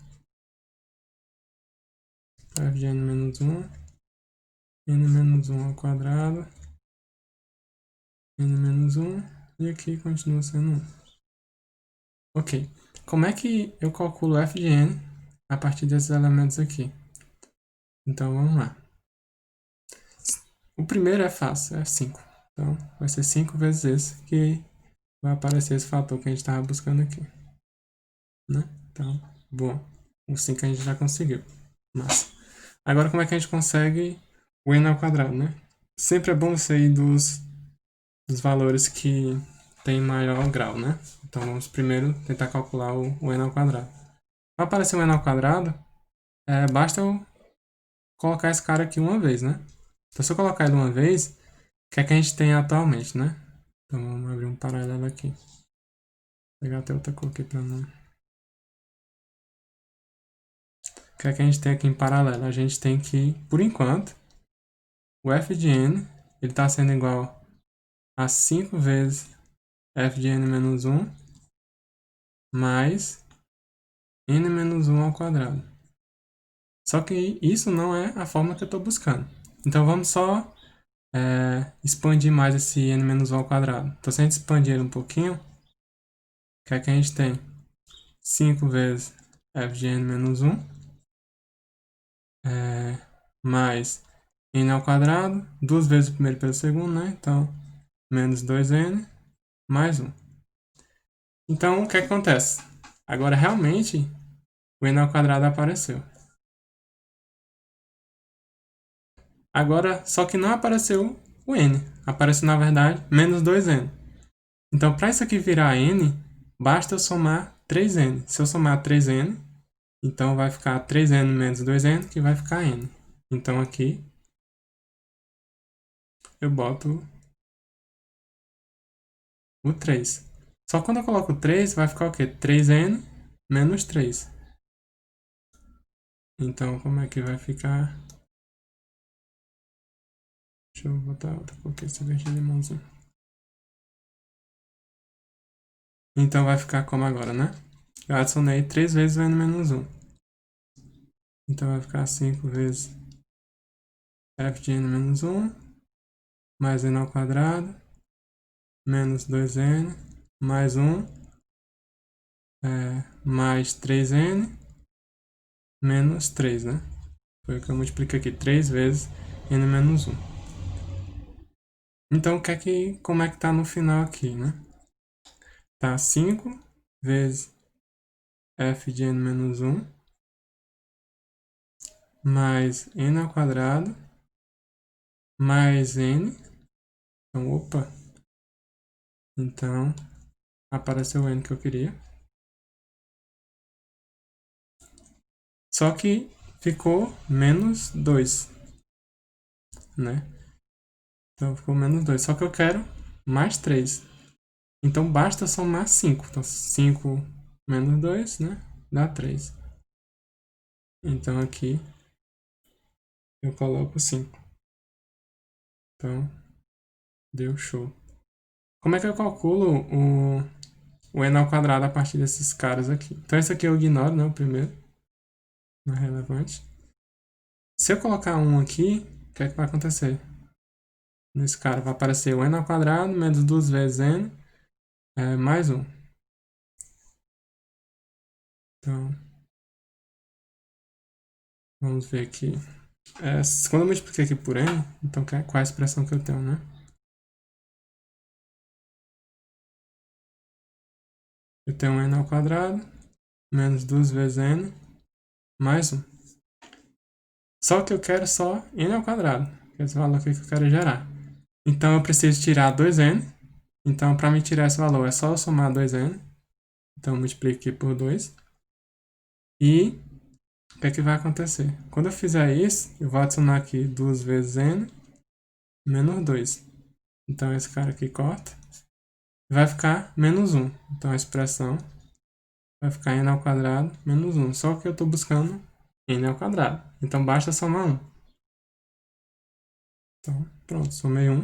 F de n menos 1. N menos 1 ao quadrado. N menos 1. E aqui continua sendo 1. Ok. Como é que eu calculo f de n a partir desses elementos aqui? Então vamos lá. O primeiro é fácil, é 5. Então vai ser 5 vezes esse que vai aparecer esse fator que a gente estava buscando aqui. Né? Então, bom. O 5 a gente já conseguiu. Massa. Agora como é que a gente consegue o n ao quadrado, né? Sempre é bom sair dos valores que tem maior grau, né? Então vamos primeiro tentar calcular o n ao quadrado. Para aparecer o n ao quadrado, basta eu colocar esse cara aqui uma vez, né? Então se eu colocar ele uma vez, o que é que a gente tem atualmente, né? Então vamos abrir um paralelo aqui. Vou pegar até outra cor aqui para não... O que é que a gente tem aqui em paralelo? A gente tem que, por enquanto, o f de n, ele está sendo igual a 5 vezes f de n menos 1 mais n menos 1 ao quadrado. Só que isso não é a fórmula que eu estou buscando. Então vamos só expandir mais esse n menos 1 ao quadrado. Então se a gente expandir ele um pouquinho, o que é que a gente tem? 5 vezes f de n menos 1 mais n ao quadrado, 2 vezes o primeiro pelo segundo, né? Então, menos 2n mais 1. Então, o que acontece? Agora, realmente, o n ao quadrado apareceu. Agora, só que não apareceu o n. Apareceu, na verdade, menos 2n. Então, para isso aqui virar n, basta eu somar 3n. Se eu somar 3n, então vai ficar 3n menos 2n, que vai ficar n. Então, aqui, eu boto o 3. Só quando eu coloco 3, vai ficar o quê? 3n menos 3. Então, como é que vai ficar? Deixa eu botar outra cor aqui, esse verde limãozinho. Então, vai ficar como agora, né? Eu adicionei 3 vezes o n menos 1. Então, vai ficar 5 vezes f de n menos 1, mais n ao quadrado, menos 2n, mais 1, mais 3n, menos 3, né? Foi o que eu multipliquei aqui, 3 vezes n menos 1. Então, como é que tá no final aqui, né? Tá 5 vezes f de n menos 1, mais n ao quadrado, mais n. Então, opa. Então, apareceu o n que eu queria. Só que ficou menos 2, né? Então, ficou menos 2. Só que eu quero mais 3. Então, basta somar 5. Então, 5 menos 2, né? Dá 3. Então, aqui, eu coloco 5. Então, deu show. Como é que eu calculo o n ao quadrado a partir desses caras aqui? Então, esse aqui eu ignoro, né? O primeiro. Não é relevante. Se eu colocar 1 aqui, o que é que vai acontecer? Nesse cara vai aparecer o n ao quadrado menos 2 vezes n mais 1. Então, vamos ver aqui. Quando eu multipliquei aqui por n, então qual é a expressão que eu tenho, né? Eu tenho n ao quadrado menos 2 vezes n mais 1. Só que eu quero só n ao quadrado, que é esse valor aqui que eu quero gerar. Então, eu preciso tirar 2n. Então, para me tirar esse valor, é só eu somar 2n. Então, eu multiplico aqui por 2. E o que é que vai acontecer? Quando eu fizer isso, eu vou adicionar aqui 2 vezes n menos 2. Então, esse cara aqui corta. Vai ficar menos 1. Então, a expressão vai ficar n ao quadrado menos 1. Só que eu estou buscando n ao quadrado. Então, basta somar 1. Então, pronto, somei 1.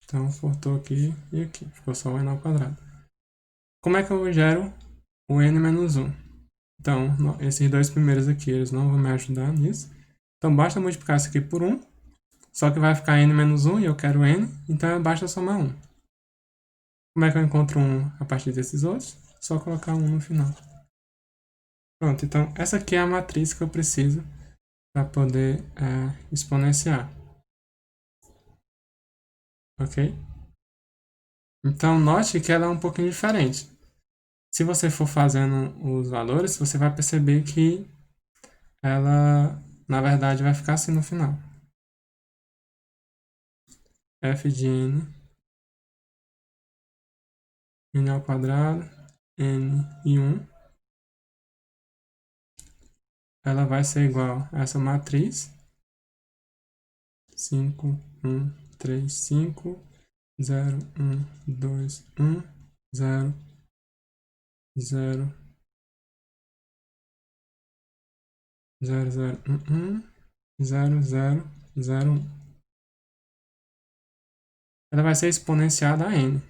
Então, faltou aqui e aqui. Ficou só o n ao quadrado. Como é que eu gero o n menos 1? Então, esses dois primeiros aqui, eles não vão me ajudar nisso. Então, basta multiplicar isso aqui por 1. Só que vai ficar n menos 1 e eu quero n. Então, basta somar 1. Como é que eu encontro 1 a partir desses outros? Só colocar 1 no final. Pronto, então essa aqui é a matriz que eu preciso para poder exponenciar. Ok? Então, note que ela é um pouquinho diferente. Se você for fazendo os valores, você vai perceber que ela, na verdade, vai ficar assim no final. F de n ao quadrado, n e 1, ela vai ser igual a essa matriz, 5, 1, 3, 5, 0, 1, 2, 1, 0, 0, 0, 0, 1, 1, 0, 0, 0, 1. Ela vai ser exponenciada a n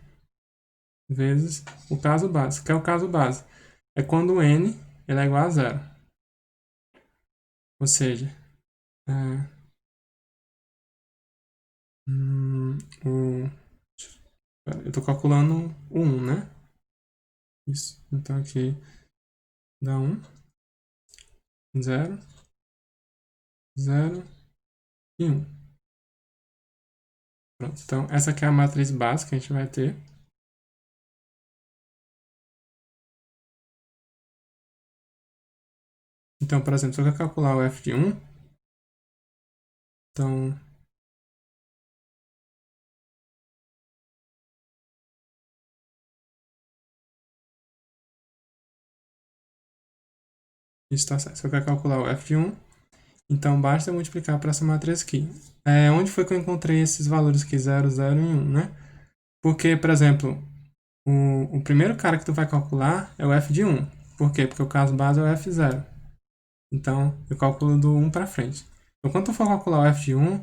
vezes o caso básico. Que é o caso básico? É quando o n ele é igual a 0. Ou seja, é, o, eu estou calculando o 1, né? Isso. Então aqui dá 1, 0, 0 e 1. Pronto. Então essa aqui é a matriz básica que a gente vai ter. Então, por exemplo, se eu quero calcular o f de 1, então isso está certo. Se eu quero calcular o f de 1, então basta eu multiplicar para essa matriz aqui. Onde foi que eu encontrei esses valores aqui, 0, 0 e 1, né? Porque, por exemplo, o primeiro cara que tu vai calcular é o f de 1. Por quê? Porque o caso base é o f0. Então, eu calculo do 1 para frente. Então, quando tu for calcular o f de 1,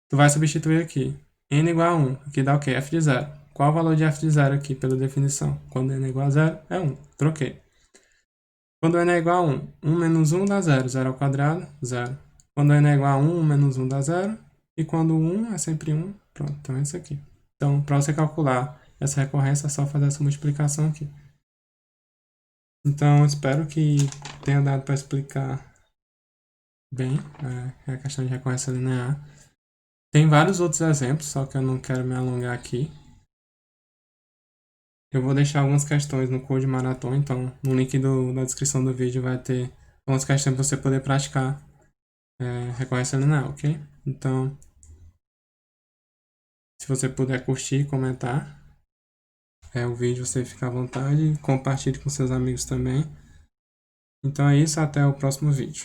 tu vai substituir aqui. N igual a 1. Aqui dá o quê? F de 0. Qual o valor de f de 0 aqui, pela definição? Quando n é igual a 0, é 1. Troquei. Quando n é igual a 1, 1 menos 1 dá 0. 0 ao quadrado, 0. Quando n é igual a 1, 1 menos 1 dá 0. E quando 1 é sempre 1, pronto. Então, é isso aqui. Então, para você calcular essa recorrência, é só fazer essa multiplicação aqui. Então, espero que tenha dado para explicar bem a questão de recorrência linear. Tem vários outros exemplos, só que eu não quero me alongar aqui. Eu vou deixar algumas questões no Code Marathon, então no link da descrição do vídeo vai ter algumas questões para você poder praticar recorrência linear, ok? Então, se você puder curtir e comentar o vídeo, você fica à vontade, compartilhe com seus amigos também. Então é isso, até o próximo vídeo.